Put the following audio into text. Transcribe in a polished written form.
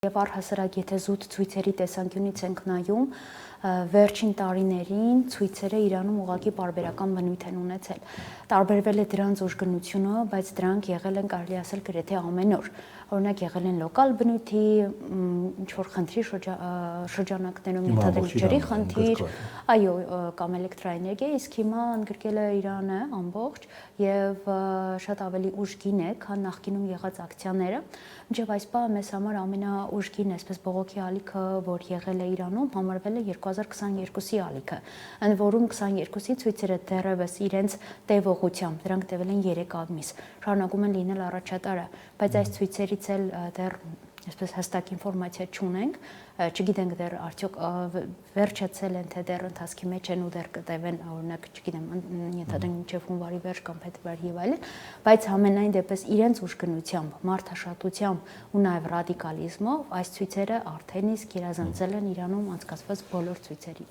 Եվ առհասարակ, եթե զուտ ցույցերի տեսանկյունից ենք նայում, վերջին տարիներին ցույցերը Իրանում ուղղակի պարբերական բնույթ են ունեցել։ Տարբերվել է դրանց ուժգնությունը, բայց դրանք եղել են, կարելի ասել, գրեթե ամեն օր։ Օրինակ եղել են լոկալ բնույթի, ինչ-որ խնդրի շրջանակներում, ենթադրենք ջրի խնդիր, այո, կամ էլեկտրաէներգիա, իսկ հիմա ընդգրկել է Իրանը ամբողջ եւ շատ ավելի ուժգին է, քան նախկինում եղած ակցիաները։ Մինչեւ այս պահը մեզ համար ամենաուժգին, այսպես բողոքի ալիքը, որ եղել է Իրանում, համարվել է 2022-ի ալիքը, ընդ որում 22-ի ցույցերը դեռևս իրենց տևողությամբ, դրանք տևել են 3 ամիս, շարունակում են լինել առաջատարը, բայց այս ցույցերից էլ դեռ այսպես հստակ ինֆորմացիա չունենք, չգիտենք դեռ արդյոք վերջացել են, թե դեռ ընթացքի մեջ են ու դեռ կտևեն, օրինակ, չգիտեմ, ենթադրենք մինչև հունվարի վերջ կամ փետրվար եւ այլն, բայց համենայն դեպս իրենց ուժգնությամբ, մարդաշատությամբ ու նաեւ ռադիկալիզմով այս ցույցերը արդեն իսկ գերազանցել են Իրանում անցկացված բոլոր ցույցերի։